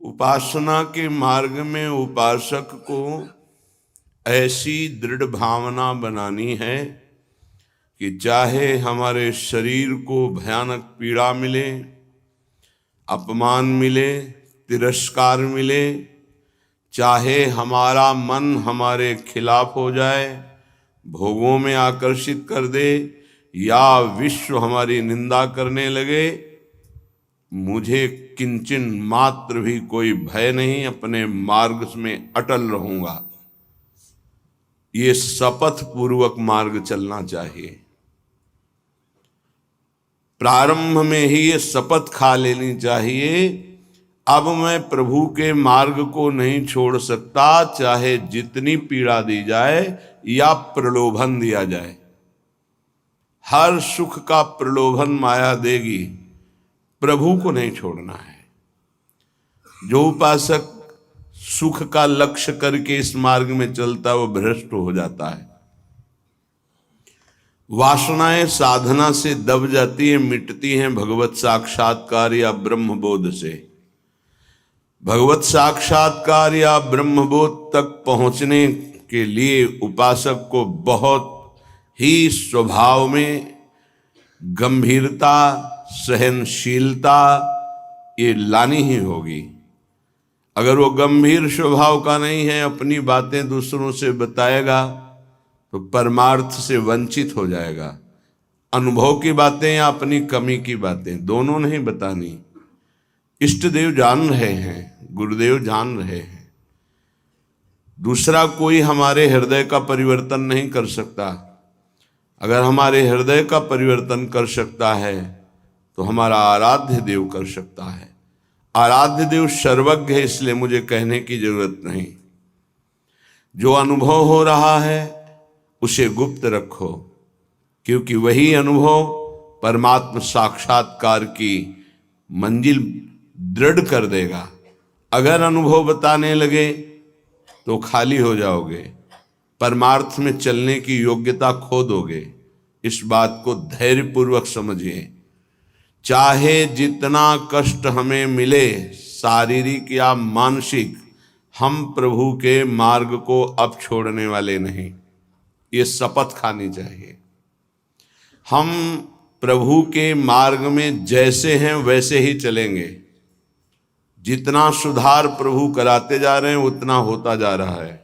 उपासना के मार्ग में उपासक को ऐसी दृढ़ भावना बनानी है कि चाहे हमारे शरीर को भयानक पीड़ा मिले, अपमान मिले, तिरस्कार मिले, चाहे हमारा मन हमारे खिलाफ हो जाए, भोगों में आकर्षित कर दे, या विश्व हमारी निंदा करने लगे, मुझे किंचन मात्र भी कोई भय नहीं, अपने मार्ग में अटल रहूंगा। ये शपथ पूर्वक मार्ग चलना चाहिए। प्रारंभ में ही ये शपथ खा लेनी चाहिए, अब मैं प्रभु के मार्ग को नहीं छोड़ सकता, चाहे जितनी पीड़ा दी जाए या प्रलोभन दिया जाए। हर सुख का प्रलोभन माया देगी, प्रभु को नहीं छोड़ना है। जो उपासक सुख का लक्ष्य करके इस मार्ग में चलता है वो भ्रष्ट हो जाता है। वासनाएं साधना से दब जाती हैं, मिटती हैं भगवत साक्षात्कार या ब्रह्म बोध से। भगवत साक्षात्कार या ब्रह्म बोध तक पहुंचने के लिए उपासक को बहुत ही स्वभाव में गंभीरता, सहनशीलता ये लानी ही होगी। अगर वो गंभीर स्वभाव का नहीं है, अपनी बातें दूसरों से बताएगा तो परमार्थ से वंचित हो जाएगा। अनुभव की बातें या अपनी कमी की बातें दोनों नहीं बतानी। इष्ट देव जान रहे हैं, गुरुदेव जान रहे हैं, दूसरा कोई हमारे हृदय का परिवर्तन नहीं कर सकता। अगर हमारे हृदय का परिवर्तन कर सकता है तो हमारा आराध्य देव कर सकता है। आराध्य देव सर्वज्ञ है, इसलिए मुझे कहने की जरूरत नहीं। जो अनुभव हो रहा है उसे गुप्त रखो, क्योंकि वही अनुभव परमात्मा साक्षात्कार की मंजिल दृढ़ कर देगा। अगर अनुभव बताने लगे तो खाली हो जाओगे, परमार्थ में चलने की योग्यता खो दोगे। इस बात को धैर्यपूर्वक समझिए। चाहे जितना कष्ट हमें मिले, शारीरिक या मानसिक, हम प्रभु के मार्ग को अब छोड़ने वाले नहीं। ये शपथ खानी चाहिए। हम प्रभु के मार्ग में जैसे हैं वैसे ही चलेंगे। जितना सुधार प्रभु कराते जा रहे हैं उतना होता जा रहा है।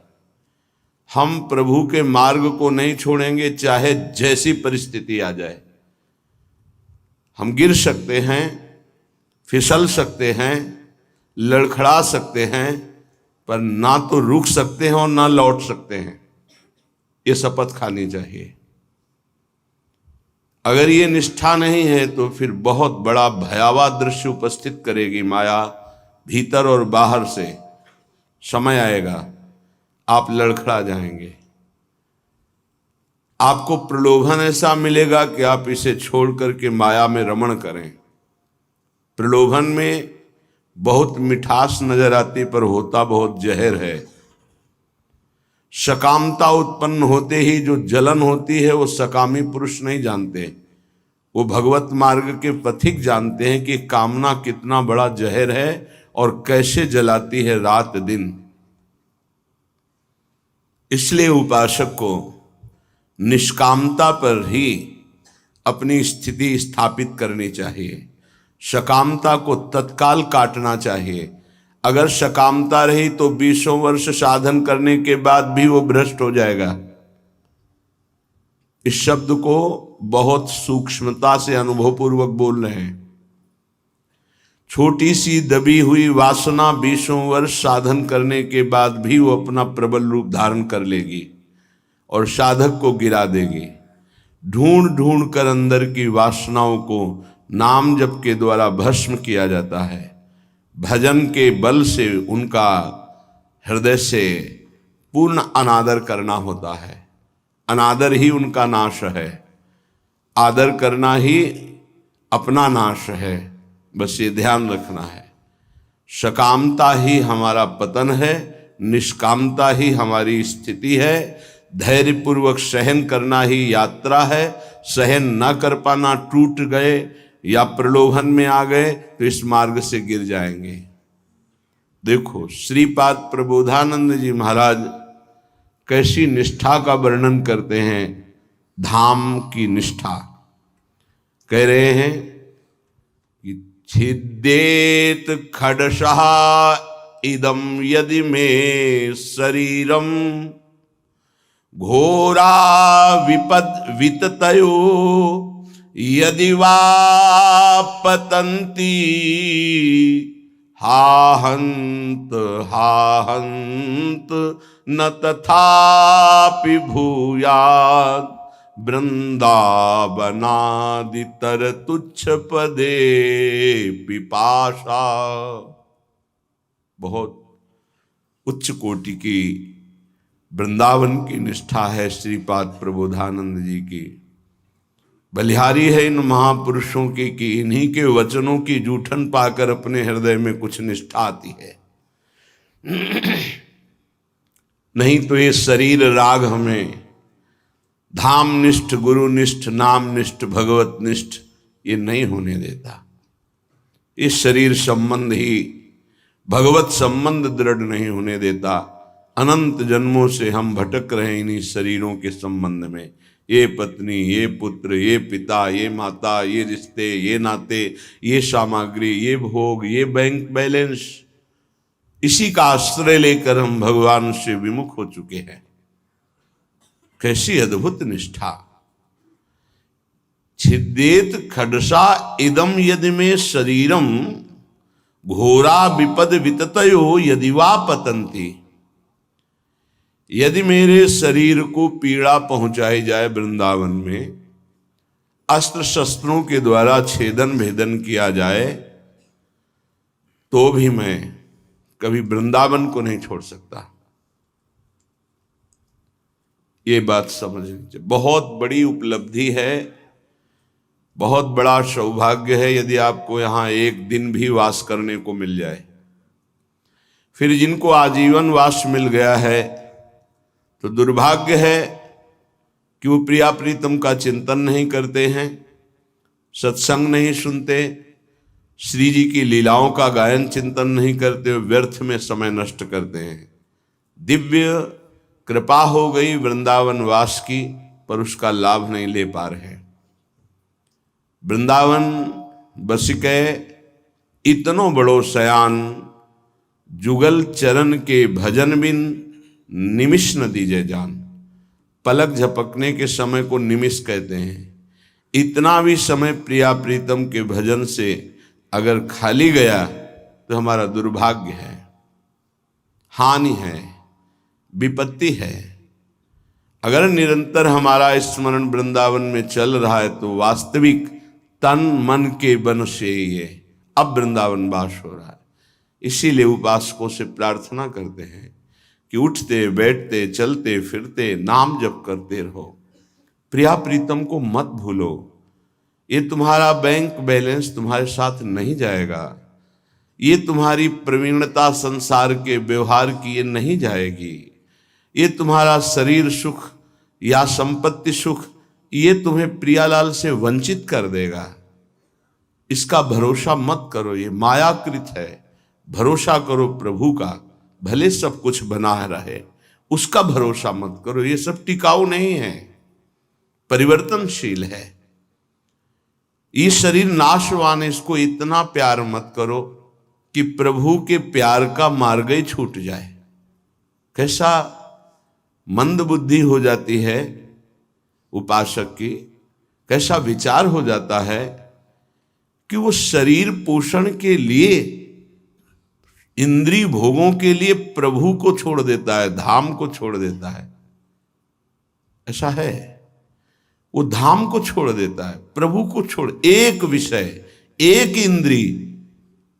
हम प्रभु के मार्ग को नहीं छोड़ेंगे, चाहे जैसी परिस्थिति आ जाए। हम गिर सकते हैं, फिसल सकते हैं, लड़खड़ा सकते हैं, पर ना तो रुक सकते हैं और ना लौट सकते हैं। ये शपथ खानी चाहिए। अगर ये निष्ठा नहीं है तो फिर बहुत बड़ा भयावह दृश्य उपस्थित करेगी माया, भीतर और बाहर से। समय आएगा आप लड़खड़ा जाएंगे। आपको प्रलोभन ऐसा मिलेगा कि आप इसे छोड़ करके माया में रमण करें। प्रलोभन में बहुत मिठास नजर आती, पर होता बहुत जहर है। सकामता उत्पन्न होते ही जो जलन होती है वो सकामी पुरुष नहीं जानते, वो भगवत मार्ग के पथिक जानते हैं कि कामना कितना बड़ा जहर है और कैसे जलाती है रात दिन। इसलिए उपासक को निष्कामता पर ही अपनी स्थिति स्थापित करनी चाहिए। सकामता को तत्काल काटना चाहिए। अगर सकामता रही तो 20 वर्ष साधन करने के बाद भी वो भ्रष्ट हो जाएगा। इस शब्द को बहुत सूक्ष्मता से अनुभवपूर्वक बोल रहे हैं। छोटी सी दबी हुई वासना 20 वर्ष साधन करने के बाद भी वो अपना प्रबल रूप धारण कर लेगी और साधक को गिरा देगी। ढूंढ ढूंढ कर अंदर की वासनाओं को नाम जप के द्वारा भस्म किया जाता है। भजन के बल से उनका हृदय से पूर्ण अनादर करना होता है। अनादर ही उनका नाश है, आदर करना ही अपना नाश है। बस ये ध्यान रखना है। सकामता ही हमारा पतन है, निष्कामता ही हमारी स्थिति है। धैर्यपूर्वक सहन करना ही यात्रा है। सहन न कर पाना, टूट गए या प्रलोभन में आ गए तो इस मार्ग से गिर जाएंगे। देखो श्रीपाद प्रबोधानंद जी महाराज कैसी निष्ठा का वर्णन करते हैं, धाम की निष्ठा। कह रहे हैं कि छिद्देत खडशः इदम यदि मे शरीरम घोरा विपद विततयो यदि वा पतन्ति हाहंत न तथापि भूयात् वृंदावनादितर तुच्छ पदे पिपाशा। बहुत उच्च कोटि की वृंदावन की निष्ठा है श्रीपाद प्रबोधानंद जी की। बलिहारी है इन महापुरुषों की कि इन्हीं के वचनों की जूठन पाकर अपने हृदय में कुछ निष्ठा आती है। नहीं तो ये शरीर राग हमें धाम निष्ठ, गुरु निष्ठ, नाम निष्ठ, भगवत निष्ठ ये नहीं होने देता। इस शरीर संबंध ही भगवत संबंध दृढ़ नहीं होने देता। अनंत जन्मों से हम भटक रहे हैं इन्हीं शरीरों के संबंध में। ये पत्नी, ये पुत्र, ये पिता, ये माता, ये रिश्ते, ये नाते, ये सामग्री, ये भोग, ये बैंक बैलेंस, इसी का आश्रय लेकर हम भगवान से विमुख हो चुके हैं। कैसी अद्भुत निष्ठा। छिद्देत खडसा इदम यदि में शरीरम घोरा विपद विततयो यदि वा पतंती। यदि मेरे शरीर को पीड़ा पहुंचाई जाए वृंदावन में, अस्त्र शस्त्रों के द्वारा छेदन भेदन किया जाए, तो भी मैं कभी वृंदावन को नहीं छोड़ सकता। ये बात समझनी चाहिए। बहुत बड़ी उपलब्धि है, बहुत बड़ा सौभाग्य है यदि आपको यहां एक दिन भी वास करने को मिल जाए। फिर जिनको आजीवन वास मिल गया है तो दुर्भाग्य है कि वो प्रिया प्रीतम का चिंतन नहीं करते हैं, सत्संग नहीं सुनते, श्री जी की लीलाओं का गायन चिंतन नहीं करते, व्यर्थ में समय नष्ट करते हैं। दिव्य कृपा हो गई वृंदावन वास की, पर उसका लाभ नहीं ले पा रहे। वृंदावन बसिके इतनो बड़ो सयान, जुगल चरण के भजन बिन निमिष न दीजे जान। पलक झपकने के समय को निमिष कहते हैं। इतना भी समय प्रिया प्रीतम के भजन से अगर खाली गया तो हमारा दुर्भाग्य है, हानि है, विपत्ति है। अगर निरंतर हमारा स्मरण वृंदावन में चल रहा है तो वास्तविक तन मन के बन से ये अब वृंदावन वास हो रहा है। इसीलिए उपासकों से प्रार्थना करते हैं कि उठते बैठते चलते फिरते नाम जप करते रहो, प्रिया प्रीतम को मत भूलो। ये तुम्हारा बैंक बैलेंस तुम्हारे साथ नहीं जाएगा, ये तुम्हारी प्रवीणता संसार के व्यवहार की ये नहीं जाएगी, ये तुम्हारा शरीर सुख या संपत्ति सुख ये तुम्हें प्रियालाल से वंचित कर देगा। इसका भरोसा मत करो, ये मायाकृत है। भरोसा करो प्रभु का, भले सब कुछ बना रहे, उसका भरोसा मत करो। ये सब टिकाऊ नहीं है, परिवर्तनशील है। ये शरीर नाशवान है, इसको इतना प्यार मत करो कि प्रभु के प्यार का मार्ग ही छूट जाए। कैसा मंद बुद्धि हो जाती है उपासक की, कैसा विचार हो जाता है कि वो शरीर पोषण के लिए, इंद्रिय भोगों के लिए प्रभु को छोड़ देता है, धाम को छोड़ देता है। ऐसा है, वो धाम को छोड़ देता है, प्रभु को छोड़। एक विषय, एक इंद्रिय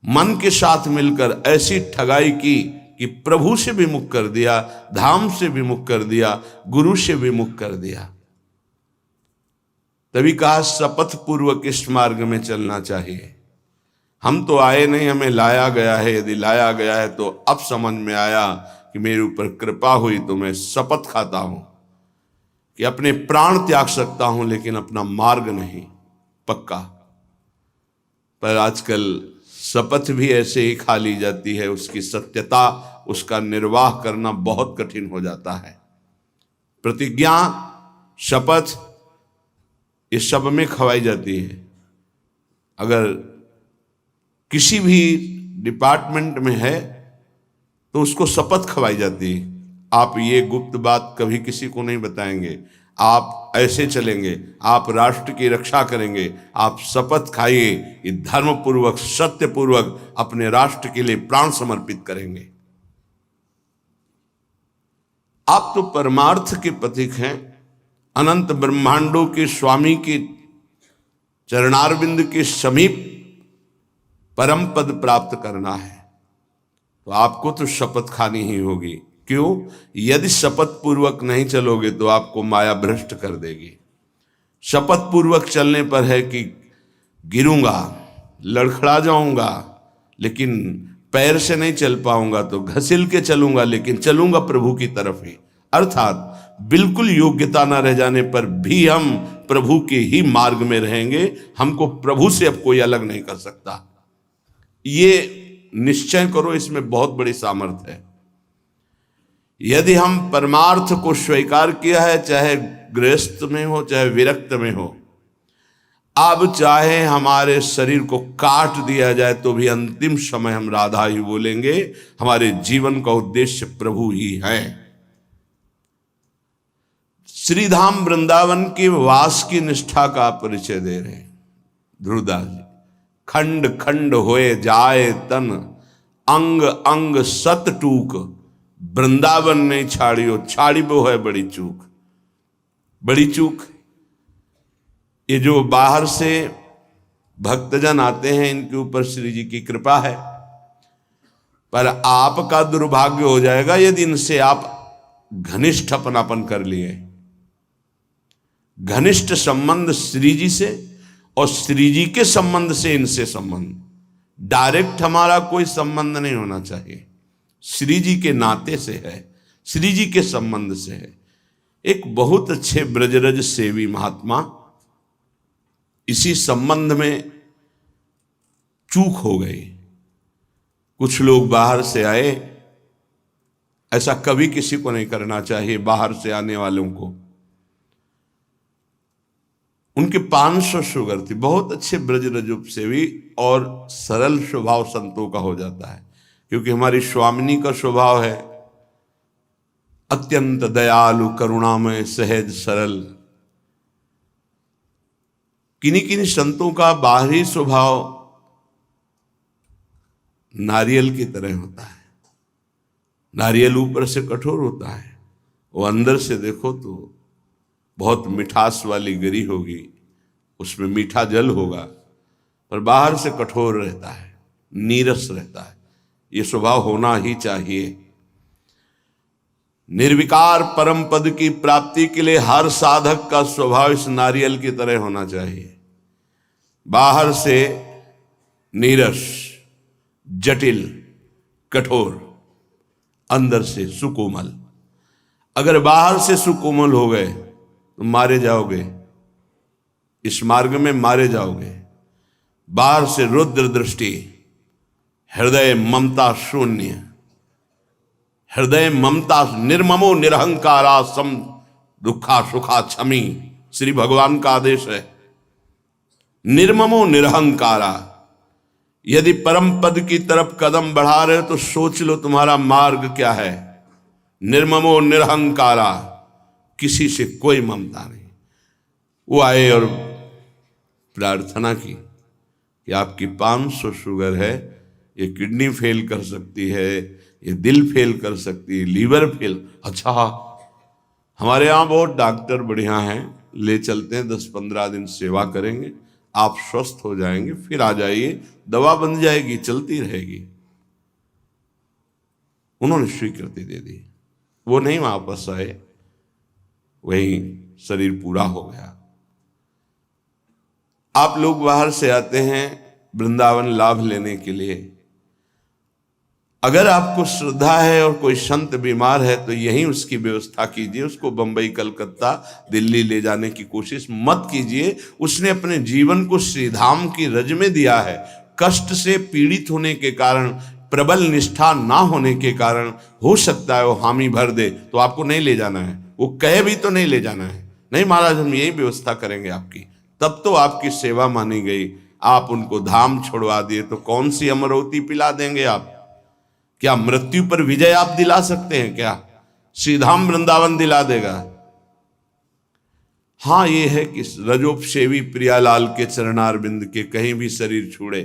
मन के साथ मिलकर ऐसी ठगाई की कि प्रभु से विमुख कर दिया, धाम से विमुख कर दिया, गुरु से विमुख कर दिया। तभी कहा शपथ पूर्वक इस मार्ग में चलना चाहिए। हम तो आए नहीं, हमें लाया गया है। यदि लाया गया है तो अब समझ में आया कि मेरे ऊपर कृपा हुई तो मैं शपथ खाता हूं कि अपने प्राण त्याग सकता हूं, लेकिन अपना मार्ग नहीं, पक्का। पर आजकल शपथ भी ऐसे ही खा ली जाती है, उसकी सत्यता, उसका निर्वाह करना बहुत कठिन हो जाता है। प्रतिज्ञा, शपथ, इस सब में खवाई जाती है। अगर किसी भी डिपार्टमेंट में है तो उसको शपथ खवाई जाती है। आप ये गुप्त बात कभी किसी को नहीं बताएंगे, आप ऐसे चलेंगे, आप राष्ट्र की रक्षा करेंगे, आप शपथ खाइए कि धर्म पूर्वक, सत्य पूर्वक अपने राष्ट्र के लिए प्राण समर्पित करेंगे। आप तो परमार्थ के प्रतीक हैं, अनंत ब्रह्मांडों के स्वामी के चरणारविंद के समीप परम पद प्राप्त करना है, तो आपको तो शपथ खानी ही होगी। क्यों? यदि शपथ पूर्वक नहीं चलोगे तो आपको माया भ्रष्ट कर देगी। शपथ पूर्वक चलने पर है कि गिरूंगा, लड़खड़ा जाऊंगा, लेकिन पैर से नहीं चल पाऊंगा, तो घसील के चलूंगा, लेकिन चलूंगा प्रभु की तरफ ही। अर्थात बिल्कुल योग्यता न रह जाने पर भी हम प्रभु के ही मार्ग में रहेंगे। हमको प्रभु से अब कोई अलग नहीं कर सकता। ये निश्चय करो, इसमें बहुत बड़ी सामर्थ्य है। यदि हम परमार्थ को स्वीकार किया है, चाहे गृहस्थ में हो चाहे विरक्त में हो, अब चाहे हमारे शरीर को काट दिया जाए तो भी अंतिम समय हम राधा ही बोलेंगे। हमारे जीवन का उद्देश्य प्रभु ही है। श्रीधाम वृंदावन के वास की निष्ठा का परिचय दे रहे हैं ध्रुवदास जी। खंड खंड होए जाए तन, अंग अंग सत टूक, वृंदावन नहीं छाड़ियो, छाड़ी वो है बड़ी चूक। बड़ी चूक, ये जो बाहर से भक्तजन आते हैं, इनके ऊपर श्री जी की कृपा है, पर आपका दुर्भाग्य हो जाएगा यदि इनसे आप घनिष्ठ अपनापन कर लिए। घनिष्ठ संबंध श्री जी से और श्री जी के संबंध से इनसे संबंध, डायरेक्ट हमारा कोई संबंध नहीं होना चाहिए। श्री जी के नाते से है, श्री जी के संबंध से है। एक बहुत अच्छे ब्रजरज सेवी महात्मा इसी संबंध में चूक हो गई। कुछ लोग बाहर से आए, ऐसा कभी किसी को नहीं करना चाहिए। बाहर से आने वालों को, उनके 500 शुगर थी, बहुत अच्छे ब्रजरज सेवी और सरल स्वभाव संतों का हो जाता है, क्योंकि हमारी स्वामिनी का स्वभाव है अत्यंत दयालु, करुणामय, सहज, सरल। किन्हीं किन्हीं संतों का बाहरी स्वभाव नारियल की तरह होता है। नारियल ऊपर से कठोर होता है, वो अंदर से देखो तो बहुत मिठास वाली गरी होगी, उसमें मीठा जल होगा, पर बाहर से कठोर रहता है, नीरस रहता है। ये स्वभाव होना ही चाहिए। निर्विकार परम पद की प्राप्ति के लिए हर साधक का स्वभाव इस नारियल की तरह होना चाहिए। बाहर से नीरस, जटिल, कठोर, अंदर से सुकोमल। अगर बाहर से सुकोमल हो गए तो मारे जाओगे, इस मार्ग में मारे जाओगे। बाहर से रुद्र दृष्टि, हृदय ममता शून्य, हृदय ममता, निर्ममो निरहंकारा सम दुखा सुखा क्षमी, श्री भगवान का आदेश है। निर्ममो निरहंकारा। यदि परम पद की तरफ कदम बढ़ा रहे हो तो सोच लो तुम्हारा मार्ग क्या है। निर्ममो निरहंकारा, किसी से कोई ममता नहीं। वो आए और प्रार्थना की कि आपकी 500 शुगर है, ये किडनी फेल कर सकती है, ये दिल फेल कर सकती है, लीवर फेल। अच्छा, हमारे यहाँ बहुत डॉक्टर बढ़िया हैं, ले चलते हैं, 10-15 दिन सेवा करेंगे, आप स्वस्थ हो जाएंगे, फिर आ जाइए, दवा बन जाएगी, चलती रहेगी। उन्होंने स्वीकृति दे दी। वो नहीं वापस आए, वही शरीर पूरा हो गया। आप लोग बाहर से आते हैं वृंदावन लाभ लेने के लिए। अगर आपको श्रद्धा है और कोई संत बीमार है तो यहीं उसकी व्यवस्था कीजिए। उसको बंबई, कलकत्ता, दिल्ली ले जाने की कोशिश मत कीजिए। उसने अपने जीवन को श्रीधाम की रज में दिया है। कष्ट से पीड़ित होने के कारण, प्रबल निष्ठा ना होने के कारण हो सकता है वो हामी भर दे, तो आपको नहीं ले जाना है। वो कहे भी तो नहीं ले जाना है, नहीं महाराज हम यही व्यवस्था करेंगे आपकी, तब तो आपकी सेवा मानी गई। आप उनको धाम छोड़वा दिए तो कौन सी अमरवती पिला देंगे आप? क्या मृत्यु पर विजय आप दिला सकते हैं क्या? श्रीधाम वृंदावन दिला देगा। हाँ ये है कि रजोपसेवी प्रियालाल के चरणारविंद के कहीं भी शरीर छूड़े,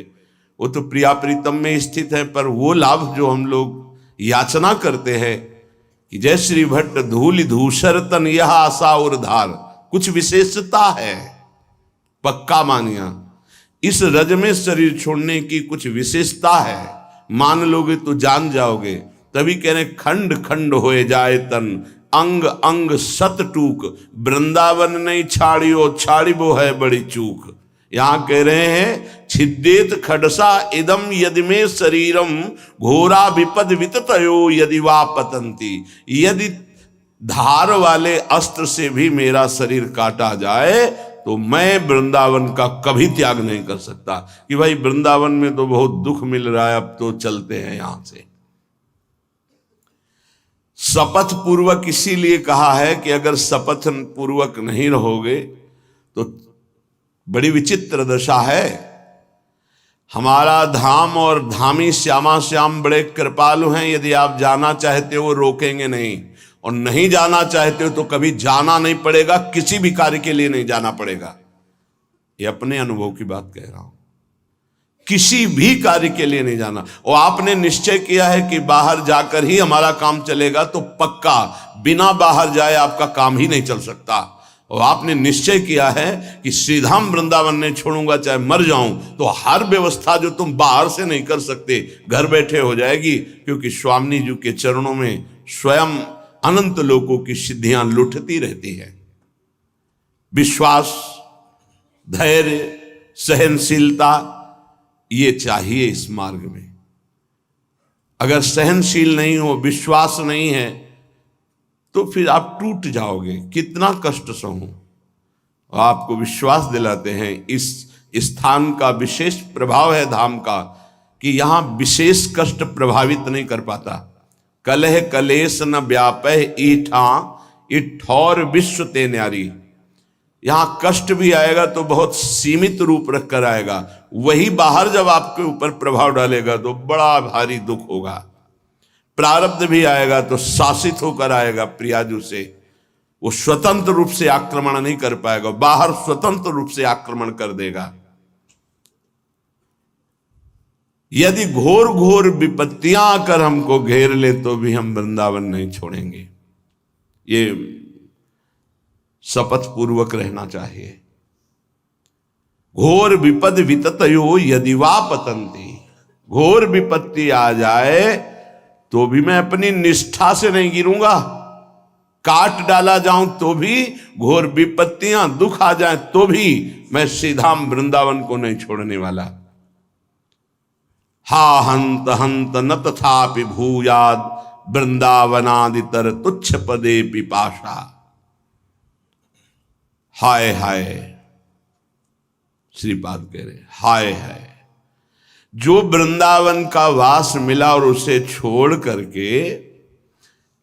वो तो प्रिया प्रीतम में स्थित है, पर वो लाभ जो हम लोग याचना करते हैं कि जय श्री भट्ट धूल धूसर तन यह आशा और धार, कुछ विशेषता है, पक्का मानिया इस रज में शरीर छोड़ने की कुछ विशेषता है, मान लोगे तो जान जाओगे। तभी कह रहे खंड खंड होए जाए तन, अंग अंग सत टूक, वृंदावन नहीं छाड़ियो छाड़िबो है बड़ी चूक। यहां कह रहे हैं छिद्देत खडसा इदम यदि में शरीरम घोरा विपद विततयो यदि वा पतंती, यदि धार वाले अस्त्र से भी मेरा शरीर काटा जाए तो मैं वृंदावन का कभी त्याग नहीं कर सकता कि भाई वृंदावन में तो बहुत दुख मिल रहा है, अब तो चलते हैं यहां से। शपथ पूर्वक इसीलिए कहा है कि अगर शपथ पूर्वक नहीं रहोगे तो बड़ी विचित्र दशा है। हमारा धाम और धामी श्यामा श्याम बड़े कृपालु हैं, यदि आप जाना चाहते हो रोकेंगे नहीं, और नहीं जाना चाहते हो तो कभी जाना नहीं पड़ेगा, किसी भी कार्य के लिए नहीं जाना पड़ेगा। ये अपने अनुभव की बात कह रहा हूं, किसी भी कार्य के लिए नहीं जाना। और आपने निश्चय किया है कि बाहर जाकर ही हमारा काम चलेगा, तो पक्का बिना बाहर जाए आपका काम ही नहीं चल सकता। और आपने निश्चय किया है कि श्रीधाम वृंदावन नहीं छोड़ूंगा चाहे मर जाऊं, तो हर व्यवस्था जो तुम बाहर से नहीं कर सकते घर बैठे हो जाएगी, क्योंकि स्वामी जी के चरणों में स्वयं अनंत लोकों की सिद्धियां लुटती रहती है। विश्वास, धैर्य, सहनशीलता ये चाहिए इस मार्ग में। अगर सहनशील नहीं हो, विश्वास नहीं है, तो फिर आप टूट जाओगे, कितना कष्ट सहूं। आपको विश्वास दिलाते हैं इस स्थान का विशेष प्रभाव है धाम का, कि यहां विशेष कष्ट प्रभावित नहीं कर पाता। कलह कलेश न व्यापह ईठा इठौर विश्व ते न्यारी। यहां कष्ट भी आएगा तो बहुत सीमित रूप रख कर आएगा, वही बाहर जब आपके ऊपर प्रभाव डालेगा तो बड़ा भारी दुख होगा। प्रारब्ध भी आएगा तो शासित होकर आएगा प्रियाजू से, वो स्वतंत्र रूप से आक्रमण नहीं कर पाएगा, बाहर स्वतंत्र रूप से आक्रमण कर देगा। यदि घोर घोर विपत्तियां आकर हमको घेर ले तो भी हम वृंदावन नहीं छोड़ेंगे। ये शपथ पूर्वक रहना चाहिए। घोर विपद विततयो यदि वा पतंती, घोर विपत्ति आ जाए तो भी मैं अपनी निष्ठा से नहीं गिरूंगा, काट डाला जाऊं तो भी, घोर विपत्तियां दुख आ जाए तो भी मैं श्रीधाम वृंदावन को नहीं छोड़ने वाला। हा हंत हंत न तथापि भूयाद वृंदावनादितर तुच्छ पदे पिपाशा। हाय हाय, श्रीपाद कह रहे हाय हाय, जो वृंदावन का वास मिला और उसे छोड़ करके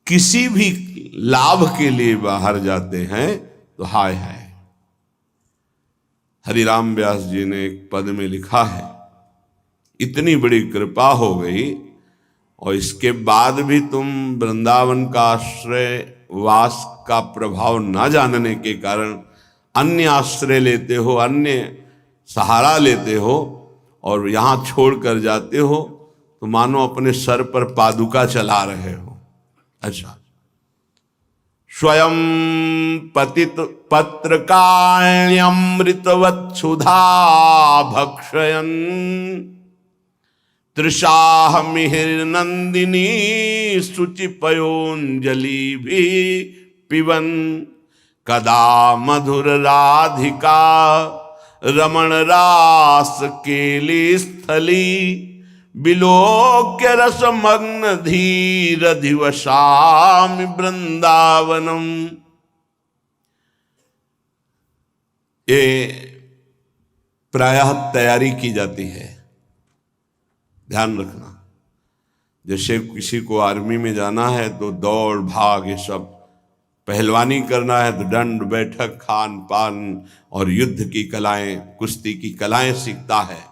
किसी भी लाभ के लिए बाहर जाते हैं तो हाय हाय। हरिराम व्यास जी ने एक पद में लिखा है, इतनी बड़ी कृपा हो गई और इसके बाद भी तुम वृंदावन का आश्रय वास का प्रभाव न जानने के कारण अन्य आश्रय लेते हो, अन्य सहारा लेते हो और यहां छोड़कर जाते हो, तो मानो अपने सर पर पादुका चला रहे हो। अच्छा, स्वयं पतित पत्रकाण्यमृतवत् सुधा भक्षयन् तृषाह मिहिर नंदिनी शुचि पयोंजलि भी पिबन कदा मधुर राधिका रमण रास केली स्थली बिलोक्य रसमग्न धीर दिवसामि वृंदावनम। ये प्रायः तैयारी की जाती है ध्यान रखना। जैसे किसी को आर्मी में जाना है तो दौड़ भाग ये सब, पहलवानी करना है तो दंड बैठक खान पान और युद्ध की कलाएं, कुश्ती की कलाएं सीखता है।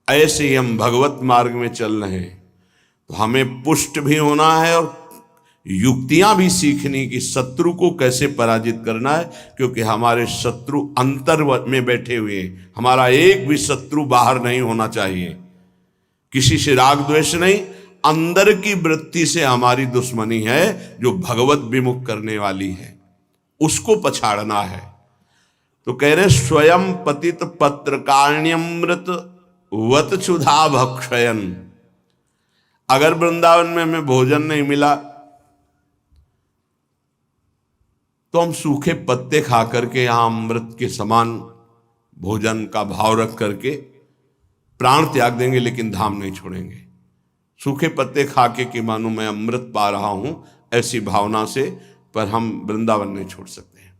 ऐसे ही हम भगवत मार्ग में चल रहे हैं तो हमें पुष्ट भी होना है और युक्तियां भी सीखनी कि शत्रु को कैसे पराजित करना है, क्योंकि हमारे शत्रु अंतर में बैठे हुए हैं। हमारा एक भी शत्रु बाहर नहीं होना चाहिए। किसी से राग द्वेष नहीं, अंदर की वृत्ति से हमारी दुश्मनी है जो भगवत विमुख करने वाली है, उसको पछाड़ना है। तो कह रहे स्वयं पतित पत्रकाण्यमृत वत क्षुधा भक्षयन। अगर वृंदावन में हमें भोजन नहीं मिला तो हम सूखे पत्ते खा करके यहां अमृत के समान भोजन का भाव रख करके प्राण त्याग देंगे, लेकिन धाम नहीं छोड़ेंगे। सूखे पत्ते खा के कि मानो मैं अमृत पा रहा हूं, ऐसी भावना से, पर हम वृंदावन नहीं छोड़ सकते हैं।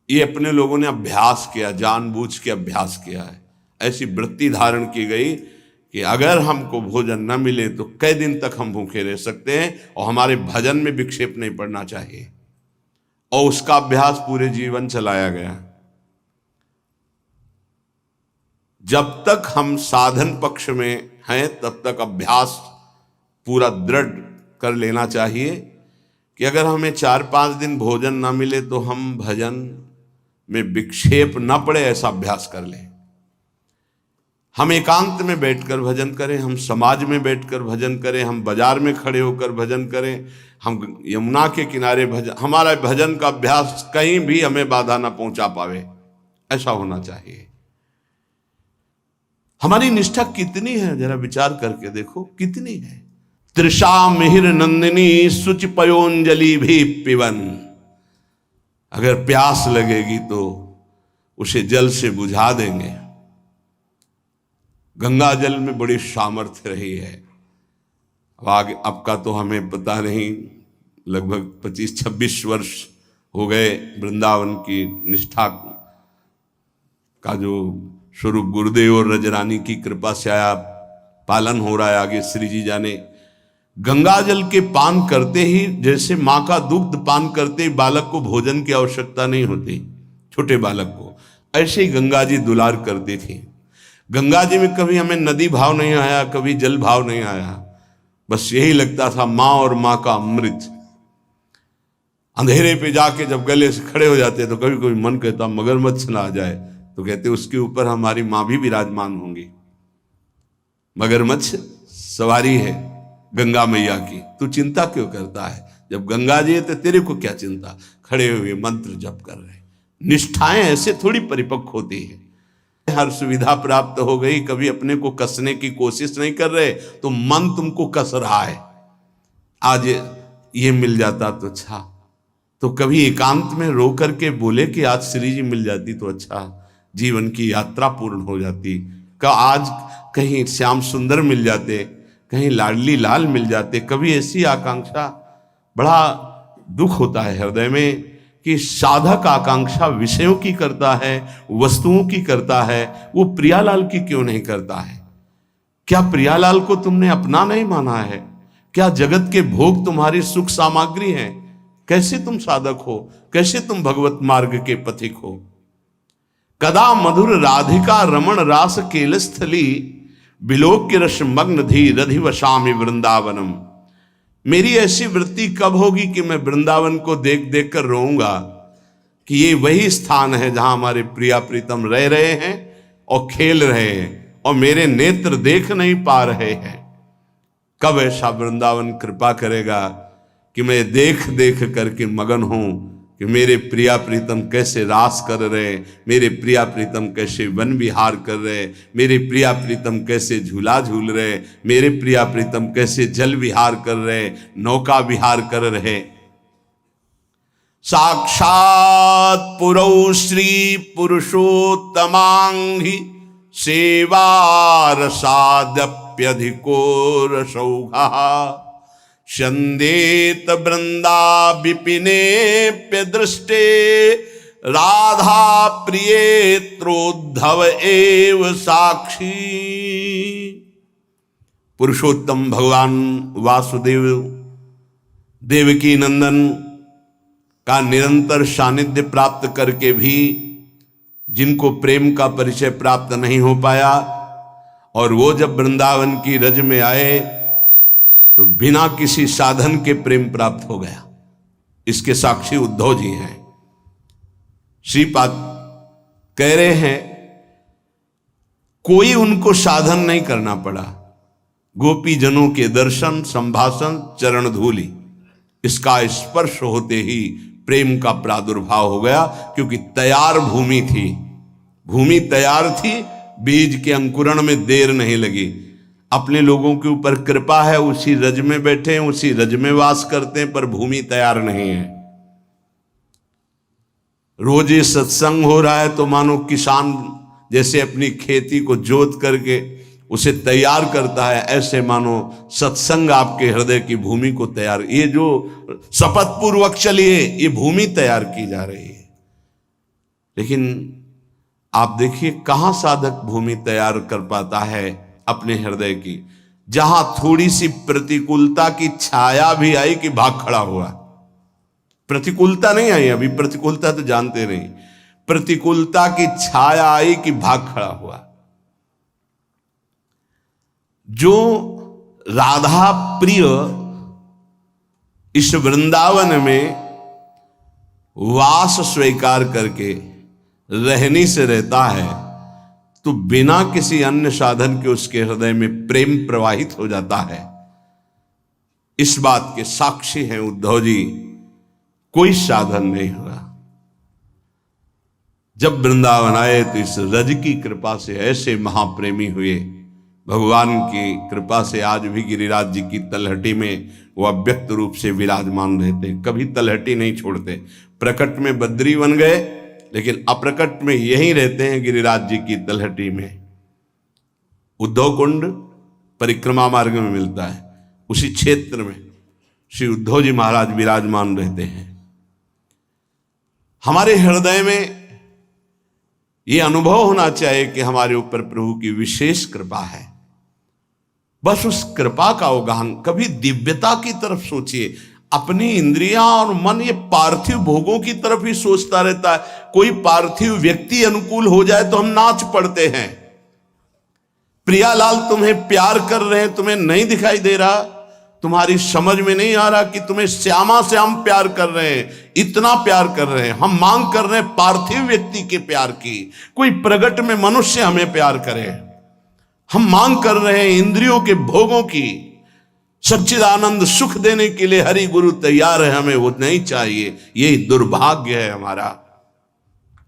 ये अपने लोगों ने अभ्यास किया, जानबूझ के अभ्यास किया है। ऐसी वृत्ति धारण की गई कि अगर हमको भोजन न मिले तो कई दिन तक हम भूखे रह सकते हैं, और हमारे भजन में विक्षेप नहीं पड़ना चाहिए, और उसका अभ्यास पूरे जीवन चलाया गया। जब तक हम साधन पक्ष में हैं तब तक अभ्यास पूरा दृढ़ कर लेना चाहिए कि अगर हमें 4-5 दिन भोजन ना मिले तो हम भजन में विक्षेप न पड़े, ऐसा अभ्यास कर लें। हम एकांत में बैठकर भजन करें, हम समाज में बैठकर भजन करें, हम बाजार में खड़े होकर भजन करें, हम यमुना के किनारे भजन, हमारा भजन का अभ्यास कहीं भी हमें बाधा ना पहुंचा पावे, ऐसा होना चाहिए। हमारी निष्ठा कितनी है, जरा विचार करके देखो कितनी है। तृषा मिहिर नंदिनी सुच पयोंजलि भी पिवन। अगर प्यास लगेगी तो उसे जल से बुझा देंगे। गंगा जल में बड़ी सामर्थ्य रही है। अब आगे अब का तो हमें पता नहीं, लगभग 25-26 वर्ष हो गए वृंदावन की निष्ठा का जो स्वरूप गुरुदेव और रजरानी की कृपा से आया, पालन हो रहा है। आगे श्री जी जाने। गंगा जल के पान करते ही, जैसे माँ का दुग्ध पान करते ही बालक को भोजन की आवश्यकता नहीं होती, छोटे बालक को, ऐसे ही गंगा जी दुलार करती थी। गंगा जी में कभी हमें नदी भाव नहीं आया, कभी जल भाव नहीं आया, बस यही लगता था माँ और माँ का अमृत। अंधेरे पे जाके जब गले से खड़े हो जाते तो कभी कभी मन कहता मगरमच्छ ना आ जाए, तो कहते उसके ऊपर हमारी माँ भी विराजमान होंगी। मगरमच्छ सवारी है गंगा मैया की, तू चिंता क्यों करता है? जब गंगा जी है तो तेरे को क्या चिंता? खड़े हुए मंत्र जप कर रहे। निष्ठाएं ऐसे थोड़ी परिपक्व होती है। हर सुविधा प्राप्त हो गई, कभी अपने को कसने की कोशिश नहीं कर रहे तो मन तुमको कस रहा है। आज ये मिल जाता तो अच्छा, तो कभी एकांत में रो करके बोले कि आज श्री जी मिल जाती तो अच्छा, जीवन की यात्रा पूर्ण हो जाती। का आज कहीं श्याम सुंदर मिल जाते, कहीं लाडली लाल मिल जाते, कभी ऐसी आकांक्षा। बड़ा दुख होता है हृदय में कि साधक आकांक्षा विषयों की करता है, वस्तुओं की करता है, वो प्रियालाल की क्यों नहीं करता है? क्या प्रियालाल को तुमने अपना नहीं माना है? क्या जगत के भोग तुम्हारी सुख सामग्री हैं? कैसे तुम साधक हो? कैसे तुम भगवत मार्ग के पथिक हो? कदा मधुर राधिका रमण रास केलस्थली बिलोक्य रस मग्न धी रधिवशामि वृंदावनम। मेरी ऐसी वृत्ति कब होगी कि मैं वृंदावन को देख देख कर रोऊंगा कि ये वही स्थान है जहां हमारे प्रिया प्रीतम रह रहे हैं और खेल रहे हैं और मेरे नेत्र देख नहीं पा रहे हैं। कब ऐसा वृंदावन कृपा करेगा कि मैं देख देख करके मगन हूं कि मेरे प्रिया प्रीतम कैसे रास कर रहे, मेरे प्रिया प्रीतम कैसे वन विहार कर रहे, मेरे प्रिया प्रीतम कैसे झूला झूल रहे, मेरे प्रिया प्रीतम कैसे जल विहार कर रहे, नौका विहार कर रहे। साक्षात पुरौ श्री पुरुषोत्तमांघि सेवारसादप्यधिको रसौघा शंदेत वृंदा विपिनेप्य दृष्टे राधा प्रियेत्रोद्धव एव साक्षी। पुरुषोत्तम भगवान वासुदेव देवकी नंदन का निरंतर सानिध्य प्राप्त करके भी जिनको प्रेम का परिचय प्राप्त नहीं हो पाया, और वो जब वृंदावन की रज में आए तो बिना किसी साधन के प्रेम प्राप्त हो गया। इसके साक्षी उद्धव जी हैं। श्रीपाद कह रहे हैं कोई उनको साधन नहीं करना पड़ा, गोपी जनों के दर्शन संभाषण चरण धूलि इसका स्पर्श होते ही प्रेम का प्रादुर्भाव हो गया, क्योंकि तैयार भूमि थी, भूमि तैयार थी, बीज के अंकुरण में देर नहीं लगी। अपने लोगों के ऊपर कृपा है, उसी रज में बैठे हैं, उसी रज में वास करते हैं, पर भूमि तैयार नहीं है। रोज ये सत्संग हो रहा है तो मानो किसान जैसे अपनी खेती को जोत करके उसे तैयार करता है, ऐसे मानो सत्संग आपके हृदय की भूमि को तैयार, ये जो शपथ पूर्वक चलिए ये भूमि तैयार की जा रही है। लेकिन आप देखिए कहां साधक भूमि तैयार कर पाता है अपने हृदय की, जहां थोड़ी सी प्रतिकूलता की छाया भी आई कि भाग खड़ा हुआ। प्रतिकूलता नहीं आई, अभी प्रतिकूलता तो जानते नहीं, प्रतिकूलता की छाया आई कि भाग खड़ा हुआ। जो राधा प्रिय इस वृंदावन में वास स्वीकार करके रहने से रहता है तो बिना किसी अन्य साधन के उसके हृदय में प्रेम प्रवाहित हो जाता है। इस बात के साक्षी हैं उद्धव जी, कोई साधन नहीं हुआ। जब वृंदावन आए तो इस रज की कृपा से ऐसे महाप्रेमी हुए। भगवान की कृपा से आज भी गिरिराज जी की तलहटी में वो अव्यक्त रूप से विराजमान रहते, कभी तलहटी नहीं छोड़ते। प्रकट में बद्री बन गए, लेकिन अप्रकट में यहीं रहते हैं गिरिराज जी की तलहटी में। उद्धव कुंड परिक्रमा मार्ग में मिलता है, उसी क्षेत्र में श्री उद्धव जी महाराज विराजमान रहते हैं। हमारे हृदय में ये अनुभव होना चाहिए कि हमारे ऊपर प्रभु की विशेष कृपा है। बस उस कृपा का अवगाहन, कभी दिव्यता की तरफ सोचिए। अपनी इंद्रियां और मन ये पार्थिव भोगों की तरफ ही सोचता रहता है। कोई पार्थिव व्यक्ति अनुकूल हो जाए तो हम नाच पड़ते हैं। प्रियालाल तुम्हें प्यार कर रहे हैं, तुम्हें नहीं दिखाई दे रहा, तुम्हारी समझ में नहीं आ रहा कि तुम्हें श्यामा से हम प्यार कर रहे हैं, इतना प्यार कर रहे हैं। हम मांग कर रहे हैं पार्थिव व्यक्ति के प्यार की, कोई प्रगट में मनुष्य हमें प्यार करे। हम मांग कर रहे हैं इंद्रियों के भोगों की। सच्चिदानंद सुख देने के लिए हरि गुरु तैयार है, हमें वो नहीं चाहिए। यही दुर्भाग्य है हमारा।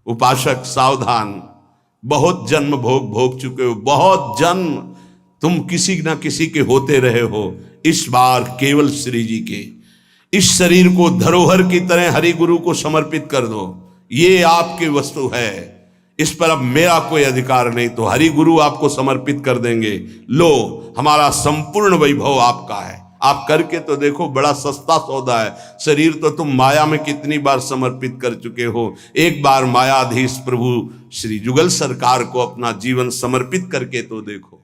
उपासक सावधान, बहुत जन्म भोग भोग चुके हो, बहुत जन्म तुम किसी न किसी के होते रहे हो। इस बार केवल श्री जी के इस शरीर को धरोहर की तरह हरि गुरु को समर्पित कर दो। ये आपकी वस्तु है, इस पर अब मेरा कोई अधिकार नहीं, तो हरि गुरु आपको समर्पित कर देंगे। लो, हमारा संपूर्ण वैभव आपका है। आप करके तो देखो, बड़ा सस्ता सौदा है। शरीर तो तुम माया में कितनी बार समर्पित कर चुके हो। एक बार मायाधीश प्रभु श्री जुगल सरकार को अपना जीवन समर्पित करके तो देखो।